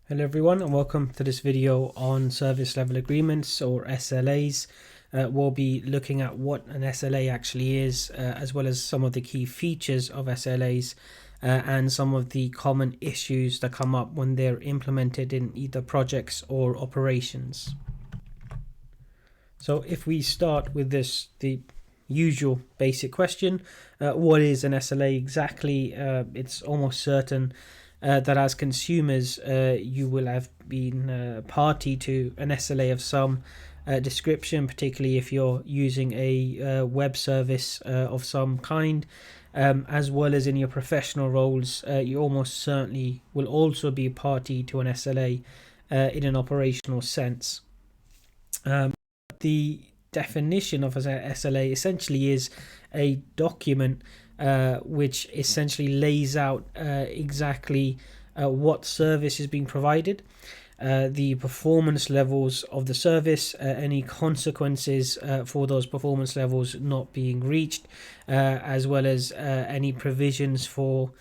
Hello everyone and welcome to this video on service level agreements or SLAs. We'll be looking at what an SLA actually is, as well as some of the key features of SLAs and some of the common issues that come up when they're implemented in either projects or operations. So if we start with the usual basic question, what is an SLA exactly? It's almost certain that as consumers, you will have been party to an SLA of some description, particularly if you're using a web service of some kind, as well as in your professional roles. You almost certainly will also be party to an SLA in an operational sense. The definition of an SLA essentially is a document which essentially lays out exactly what service is being provided, the performance levels of the service, any consequences for those performance levels not being reached, as well as any provisions for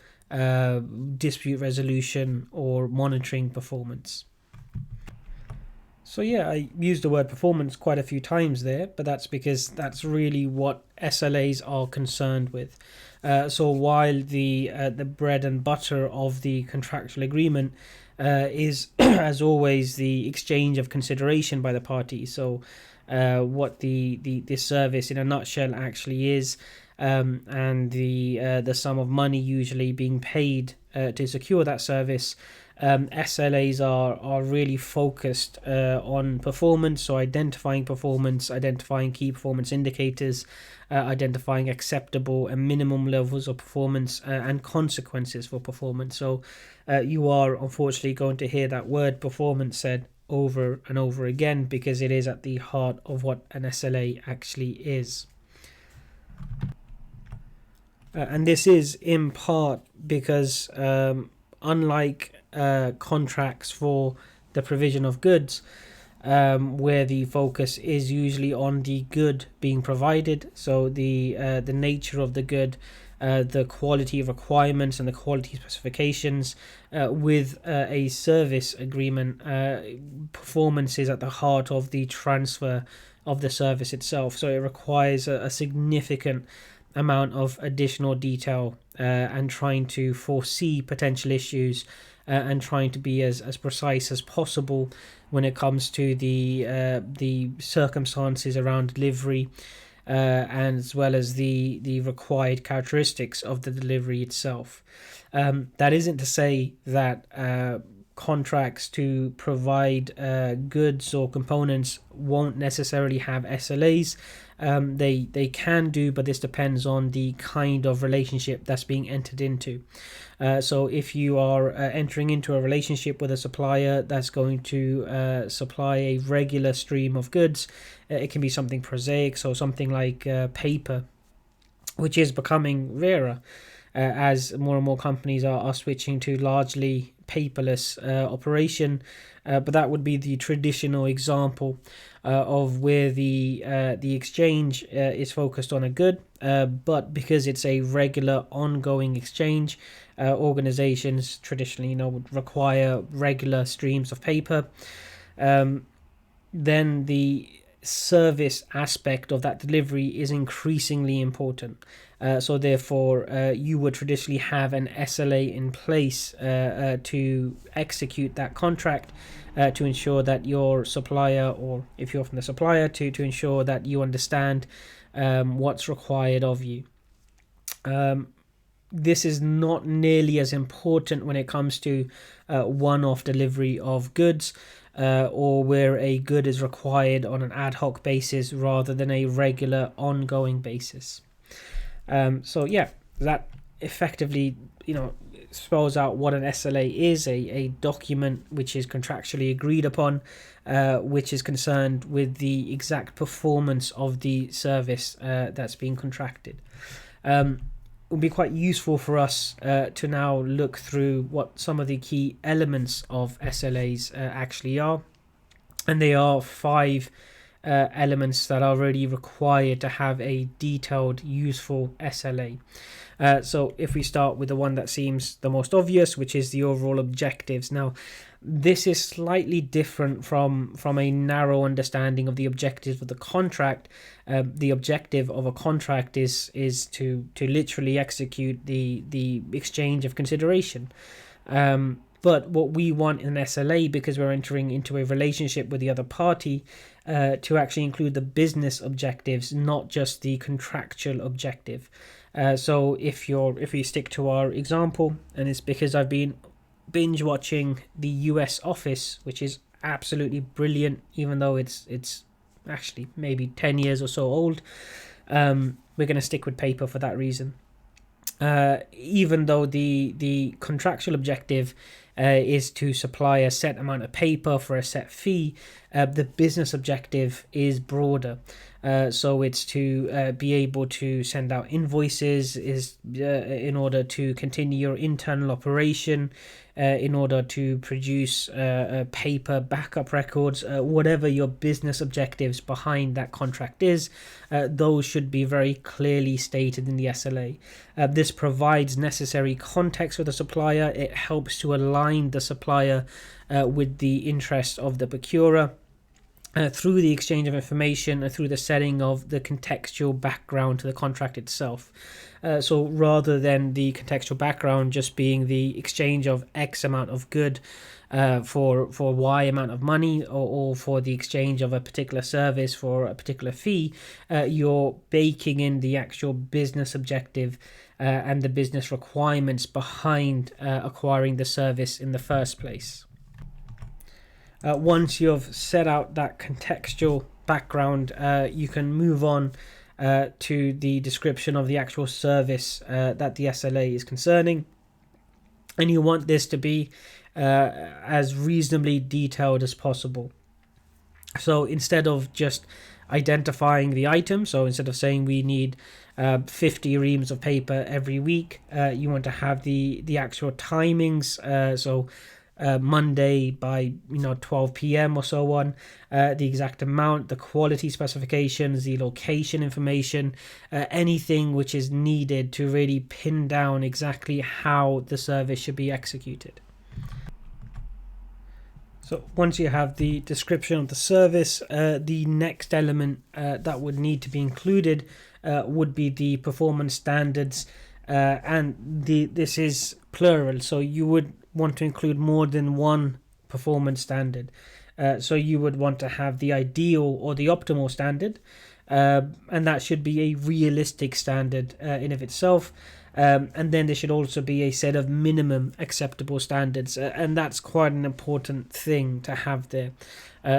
dispute resolution or monitoring performance. So yeah, I used the word performance quite a few times there, but that's because that's really what SLAs are concerned with. So while the bread and butter of the contractual agreement is, as always, the exchange of consideration by the parties. So what the service in a nutshell actually is, and the sum of money usually being paid to secure that service. SLAs are really focused on performance, so identifying performance, identifying key performance indicators, identifying acceptable and minimum levels of performance, and consequences for performance. So you are unfortunately going to hear that word performance said over and over again because it is at the heart of what an SLA actually is. And this is in part because unlike contracts for the provision of goods, where the focus is usually on the good being provided, so the nature of the good, the quality requirements and the quality specifications. With a service agreement, performance is at the heart of the transfer of the service itself, so it requires a significant amount of additional detail and trying to foresee potential issues and trying to be as precise as possible when it comes to the circumstances around delivery, and as well as the required characteristics of the delivery itself. That isn't to say that contracts to provide goods or components won't necessarily have SLAs. They can do, but this depends on the kind of relationship that's being entered into. So if you are entering into a relationship with a supplier that's going to supply a regular stream of goods, it can be something prosaic, so something like paper, which is becoming rarer as more and more companies are switching to largely paperless operation. But that would be the traditional example of where the exchange is focused on a good, but because it's a regular ongoing exchange, organizations traditionally would require regular streams of paper. Then the service aspect of that delivery is increasingly important. So therefore, you would traditionally have an SLA in place to execute that contract, to ensure that your supplier, or if you're from the supplier, to ensure that you understand what's required of you. This is not nearly as important when it comes to one-off delivery of goods, or where a good is required on an ad hoc basis rather than a regular ongoing basis. So yeah, that effectively spells out what an SLA is: a document which is contractually agreed upon, which is concerned with the exact performance of the service that's being contracted. It would be quite useful for us to now look through what some of the key elements of SLAs actually are. And they are 5 elements that are really required to have a detailed, useful SLA. So if we start with the one that seems the most obvious, which is the overall objectives. Now, this is slightly different from a narrow understanding of the objectives of the contract. The objective of a contract is to literally execute the exchange of consideration. But what we want in an SLA, because we're entering into a relationship with the other party, to actually include the business objectives, not just the contractual objective. So if we stick to our example, and it's because I've been binge watching The US Office, which is absolutely brilliant, even though it's actually maybe 10 years or so old. We're going to stick with paper for that reason. Even though the contractual objective is to supply a set amount of paper for a set fee, the business objective is broader. So it's to be able to send out invoices, is in order to continue your internal operation, in order to produce paper backup records, whatever your business objectives behind that contract is, those should be very clearly stated in the SLA. This provides necessary context for the supplier. It helps to align the supplier with the interests of the procurer. Through the exchange of information and through the setting of the contextual background to the contract itself. So rather than the contextual background just being the exchange of X amount of good for Y amount of money, or for the exchange of a particular service for a particular fee, you're baking in the actual business objective and the business requirements behind acquiring the service in the first place. Once you've set out that contextual background, you can move on to the description of the actual service that the SLA is concerning. And you want this to be as reasonably detailed as possible. So instead of just identifying the item, so instead of saying we need 50 reams of paper every week, you want to have the actual timings. So Monday by 12 p.m. or so on, the exact amount, the quality specifications, the location information, anything which is needed to really pin down exactly how the service should be executed. So once you have the description of the service, the next element that would need to be included would be the performance standards, and this is plural, so you would want to include more than one performance standard. So you would want to have the ideal or the optimal standard, and that should be a realistic standard in of itself. And then there should also be a set of minimum acceptable standards, and that's quite an important thing to have there.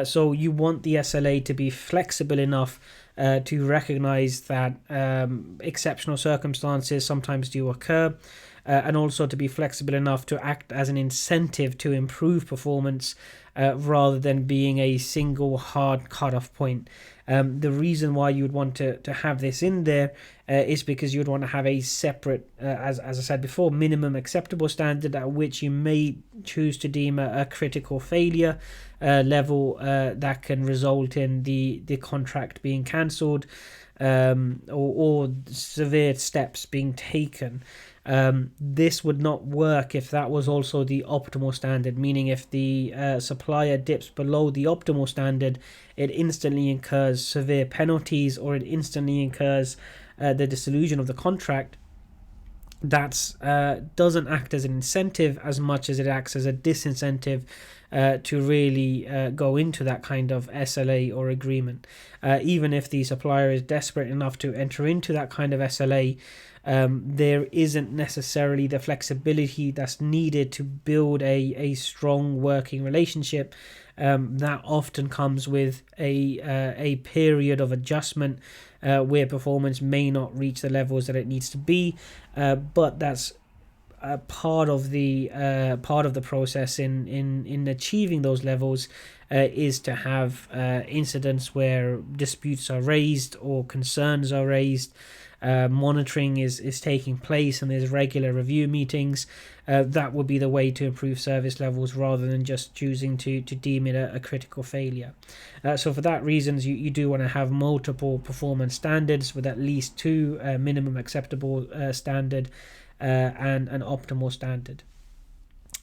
So you want the SLA to be flexible enough to recognize that exceptional circumstances sometimes do occur, and also to be flexible enough to act as an incentive to improve performance rather than being a single hard cutoff point. The reason why you would want to have this in there is because you would want to have a separate, as I said before, minimum acceptable standard at which you may choose to deem a critical failure level that can result in the contract being cancelled, or severe steps being taken. This would not work if that was also the optimal standard, meaning if the supplier dips below the optimal standard, it instantly incurs severe penalties, or it instantly incurs the dissolution of the contract. That doesn't act as an incentive as much as it acts as a disincentive to really go into that kind of SLA or agreement. Even if the supplier is desperate enough to enter into that kind of SLA, there isn't necessarily the flexibility that's needed to build a strong working relationship. That often comes with a period of adjustment where performance may not reach the levels that it needs to be, but that's part of the process in achieving those levels is to have incidents where disputes are raised or concerns are raised. Monitoring is taking place and there's regular review meetings. That would be the way to improve service levels rather than just choosing to deem it a critical failure. So for that reasons, you do want to have multiple performance standards with at least two minimum acceptable standard and an optimal standard.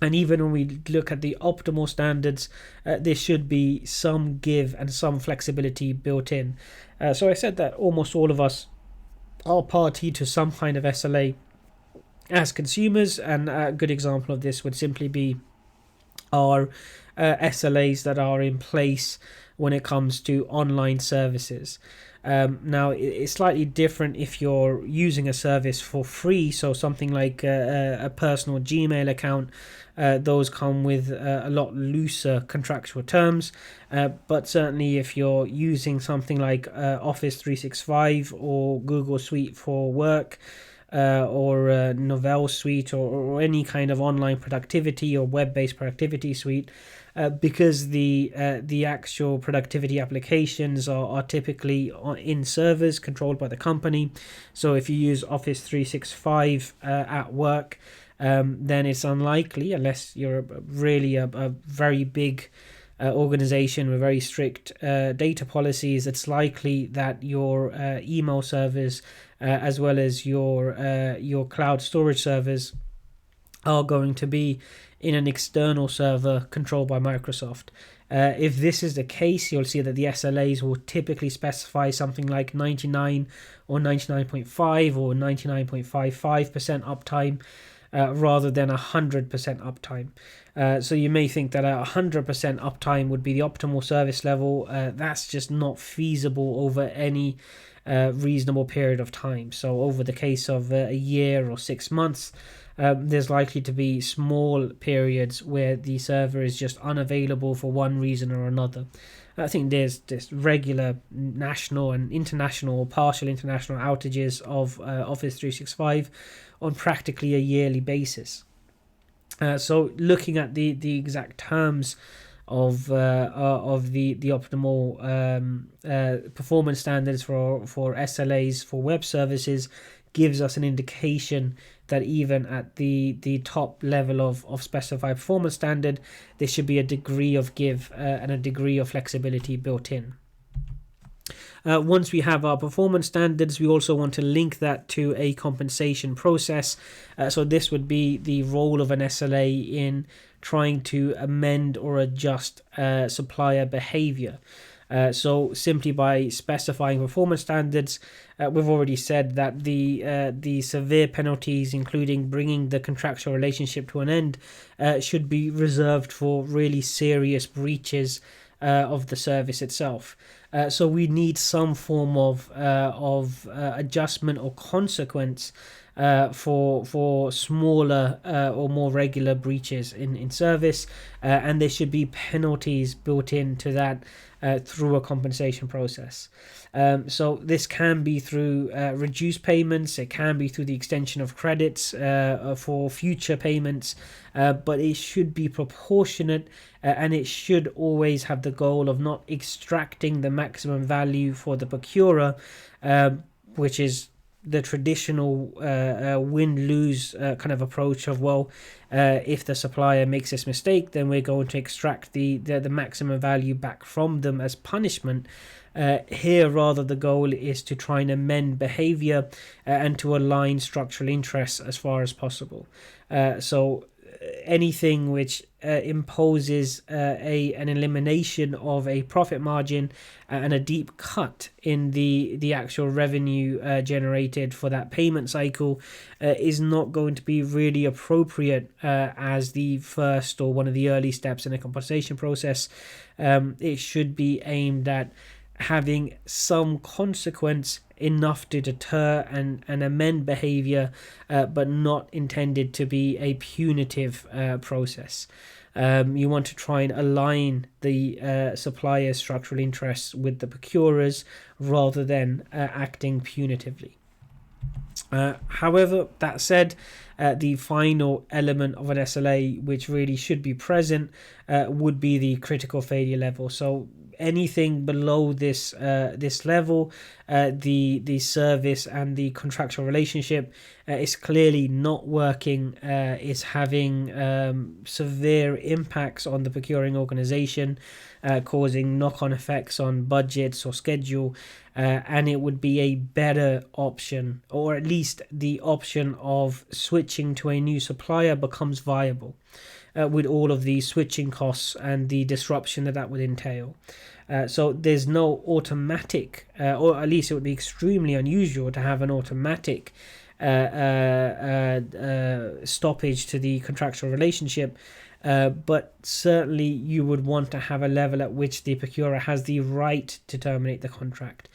And even when we look at the optimal standards, there should be some give and some flexibility built in. So I said that almost all of us are party to some kind of SLA as consumers, and a good example of this would simply be our SLAs that are in place when it comes to online services. Now, it's slightly different if you're using a service for free, so something like a personal Gmail account. Those come with a lot looser contractual terms, but certainly if you're using something like Office 365 or Google Suite for Work, or Novell Suite, or any kind of online productivity or web-based productivity suite, because the actual productivity applications are typically in servers controlled by the company. So if you use Office 365 at work, then it's unlikely, unless you're really a very big organization with very strict data policies, it's likely that your email servers as well as your cloud storage servers are going to be in an external server controlled by Microsoft. If this is the case, you'll see that the SLAs will typically specify something like 99 or 99.5 or 99.55% uptime, rather than 100% uptime. So you may think that 100% uptime would be the optimal service level. That's just not feasible over any reasonable period of time. So over the case of a year or 6 months, there's likely to be small periods where the server is just unavailable for one reason or another. I think there's regular national and international or partial international outages of Office 365 on practically a yearly basis. So looking at the exact terms of the optimal performance standards for SLAs for web services gives us an indication that even at the top level of specified performance standard, there should be a degree of give and a degree of flexibility built in. Once we have our performance standards, we also want to link that to a compensation process. So this would be the role of an SLA in trying to amend or adjust supplier behavior. So simply by specifying performance standards, we've already said that the severe penalties, including bringing the contractual relationship to an end, should be reserved for really serious breaches of the service itself. So we need some form of adjustment or consequence for smaller or more regular breaches in service, and there should be penalties built into that through a compensation process. So this can be through reduced payments, it can be through the extension of credits for future payments, but it should be proportionate, and it should always have the goal of not extracting the maximum value for the procurer, which is the traditional win-lose kind of approach of, well, if the supplier makes this mistake, then we're going to extract the maximum value back from them as punishment. Here, rather, the goal is to try and amend behavior and to align structural interests as far as possible. So anything which imposes an elimination of a profit margin and a deep cut in the actual revenue generated for that payment cycle is not going to be really appropriate as the first or one of the early steps in a compensation process. It should be aimed at having some consequence enough to deter and amend behavior, but not intended to be a punitive process. You want to try and align the supplier's structural interests with the procurers rather than acting punitively. However, that said, the final element of an SLA which really should be present would be the critical failure level. So anything below this level, the service and the contractual relationship is clearly not working, is having severe impacts on the procuring organization, causing knock-on effects on budgets or schedule, and it would be a better option, or at least the option of switching to a new supplier becomes viable, with all of the switching costs and the disruption that would entail. So there's no automatic, or at least it would be extremely unusual to have an automatic stoppage to the contractual relationship. But certainly you would want to have a level at which the procurer has the right to terminate the contract.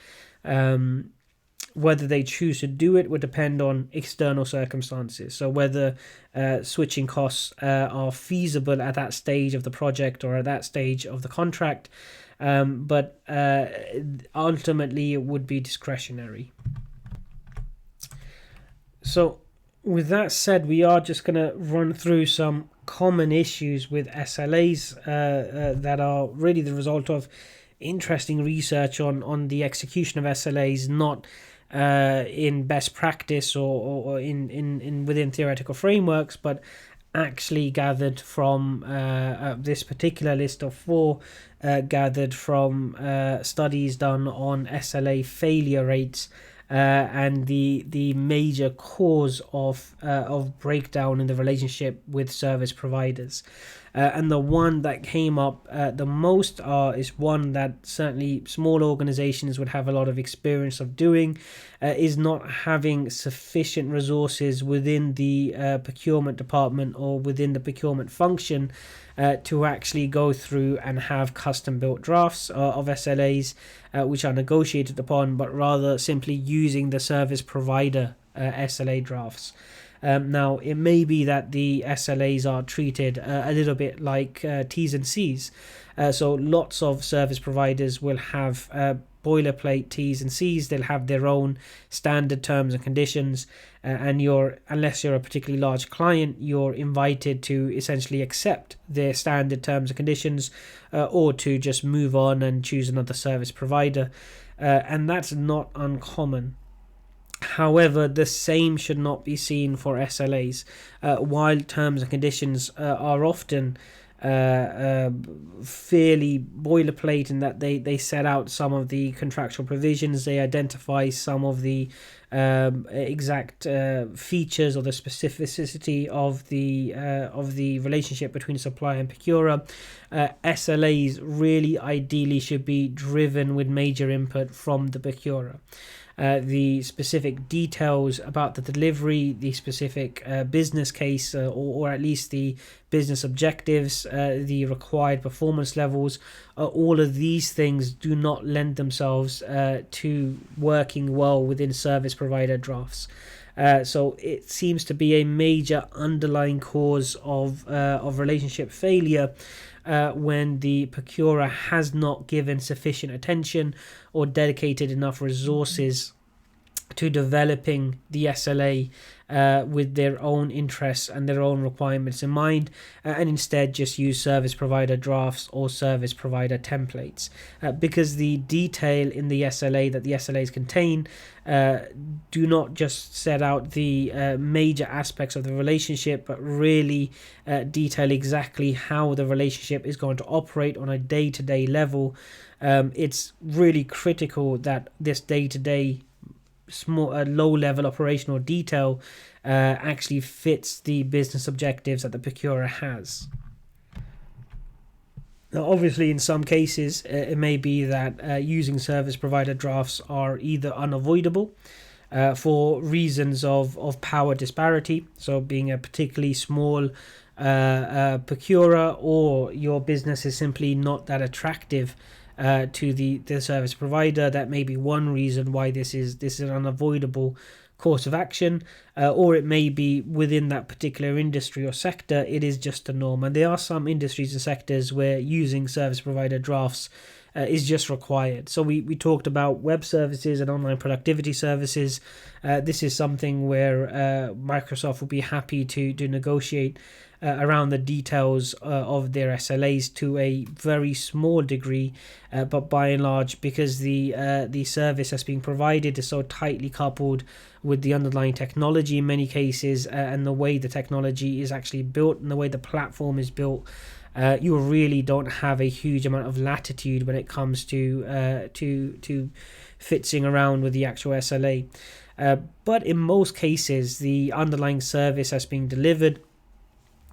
Whether they choose to do it would depend on external circumstances. So whether switching costs are feasible at that stage of the project or at that stage of the contract. But ultimately it would be discretionary. So with that said, we are just going to run through some common issues with SLAs that are really the result of interesting research on the execution of SLAs, not in best practice or in within theoretical frameworks, but actually gathered from this particular list of 4, gathered from studies done on SLA failure rates, and the major cause of breakdown in the relationship with service providers. And the one that came up the most is one that certainly small organizations would have a lot of experience of doing, is not having sufficient resources within the procurement department or within the procurement function to actually go through and have custom built drafts of SLAs which are negotiated upon, but rather simply using the service provider SLA drafts. Now, it may be that the SLAs are treated a little bit like T's and C's. So lots of service providers will have boilerplate T's and C's. They'll have their own standard terms and conditions, and unless you're a particularly large client, you're invited to essentially accept their standard terms and conditions, or to just move on and choose another service provider, and that's not uncommon. However, the same should not be seen for SLAs. While terms and conditions are often fairly boilerplate in that they set out some of the contractual provisions, they identify some of the exact features or the specificity of the relationship between supplier and procurer. SLAs really ideally should be driven with major input from the procurer. The specific details about the delivery, the specific business case, or at least the business objectives, the required performance levels, all of these things do not lend themselves to working well within service provider drafts. So it seems to be a major underlying cause of relationship failure when the procurer has not given sufficient attention or dedicated enough resources to developing the SLA with their own interests and their own requirements in mind, and instead just use service provider drafts or service provider templates, because the detail in the SLA that the SLAs contain do not just set out the major aspects of the relationship, but really detail exactly how the relationship is going to operate on a day-to-day level. It's really critical that this day-to-day small low-level operational detail actually fits the business objectives that the procurer has. Now, obviously, in some cases, it may be that using service provider drafts are either unavoidable for reasons of power disparity, so being a particularly small procurer, or your business is simply not that attractive to the service provider. That may be one reason why this is an unavoidable course of action, or it may be within that particular industry or sector it is just a norm. And there are some industries and sectors where using service provider drafts is just required. So we talked about web services and online productivity services. This is something where Microsoft will be happy to negotiate around the details of their SLAs to a very small degree, but by and large, because the service that's being provided is so tightly coupled with the underlying technology in many cases, and the way the technology is actually built and the way the platform is built, you really don't have a huge amount of latitude when it comes to fitzing around with the actual SLA. But in most cases, the underlying service that's being delivered,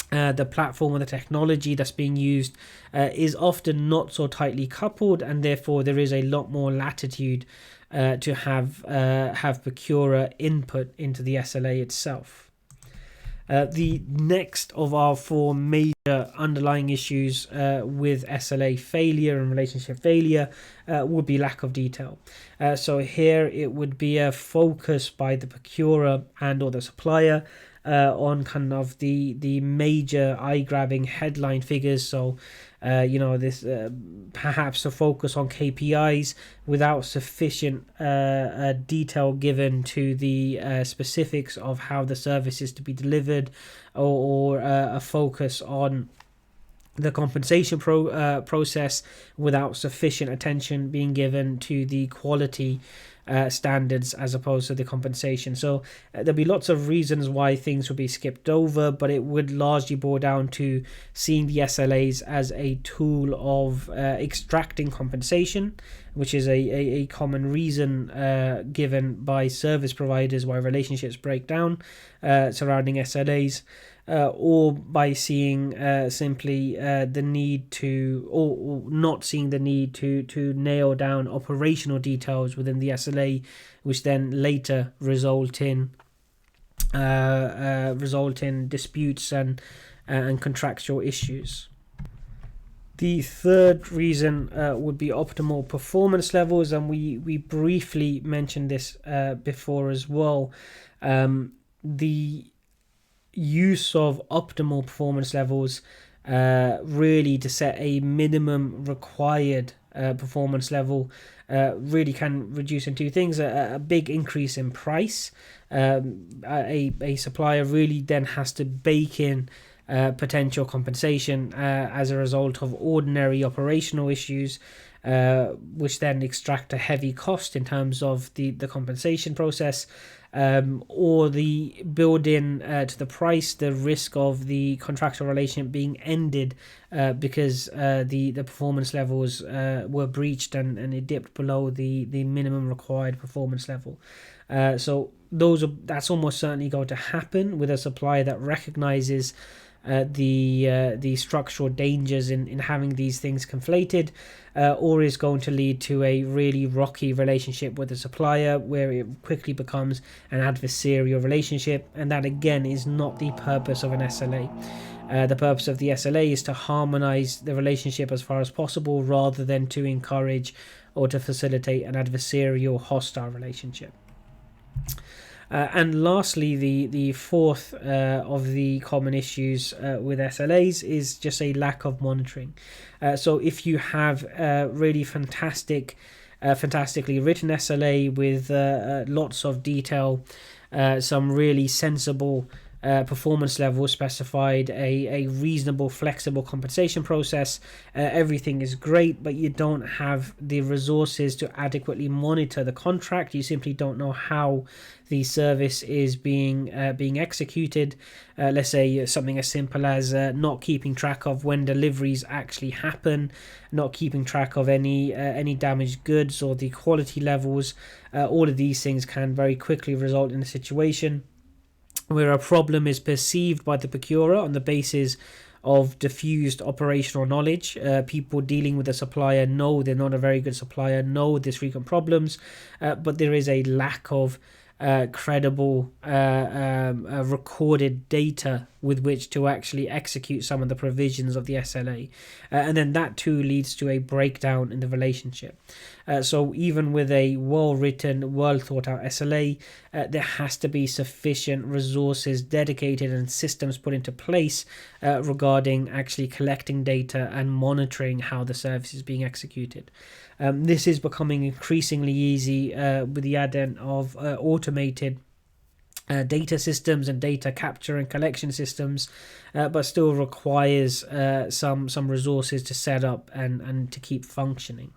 the platform or the technology that's being used is often not so tightly coupled, and therefore there is a lot more latitude to have Procura input into the SLA itself. The next of our four major underlying issues with SLA failure and relationship failure would be lack of detail. So here it would be a focus by the procurer and or the supplier on kind of the major eye-grabbing headline figures. So this perhaps a focus on KPIs without sufficient detail given to the specifics of how the service is to be delivered, or a focus on the compensation process without sufficient attention being given to the quality standards as opposed to the compensation. So there'll be lots of reasons why things will be skipped over, but it would largely boil down to seeing the SLAs as a tool of extracting compensation, which is a common reason given by service providers why relationships break down surrounding SLAs. Or by seeing simply the need to, or not seeing the need to nail down operational details within the SLA, which then later result in disputes and contractual issues. The third reason would be optimal performance levels, and we briefly mentioned this before as well. The use of optimal performance levels really to set a minimum required performance level really can reduce in two things: a big increase in price. A supplier really then has to bake in potential compensation as a result of ordinary operational issues, which then extract a heavy cost in terms of the compensation process, or the build in to the price the risk of the contractual relationship being ended because the performance levels were breached and it dipped below the minimum required performance level. So that's almost certainly going to happen with a supplier that recognizes the structural dangers in having these things conflated, or is going to lead to a really rocky relationship with the supplier where it quickly becomes an adversarial relationship, and that again is not the purpose of an SLA. The purpose of the SLA is to harmonize the relationship as far as possible rather than to encourage or to facilitate an adversarial hostile relationship. And lastly, the fourth of the common issues with SLAs is just a lack of monitoring. So if you have really fantastically written SLA with lots of detail, some really sensible performance level specified, a reasonable flexible compensation process, everything is great, but you don't have the resources to adequately monitor the contract. You simply don't know how the service is being executed. Let's say something as simple as not keeping track of when deliveries actually happen, not keeping track of any damaged goods or the quality levels. All of these things can very quickly result in a situation where a problem is perceived by the procurer on the basis of diffused operational knowledge. People dealing with a supplier know they're not a very good supplier, know there's frequent problems, but there is a lack of credible recorded data with which to actually execute some of the provisions of the SLA. And then that too leads to a breakdown in the relationship. So even with a well-written, well-thought-out SLA, there has to be sufficient resources dedicated and systems put into place regarding actually collecting data and monitoring how the service is being executed. This is becoming increasingly easy with the advent of automated data systems and data capture and collection systems, but still requires some resources to set up and to keep functioning.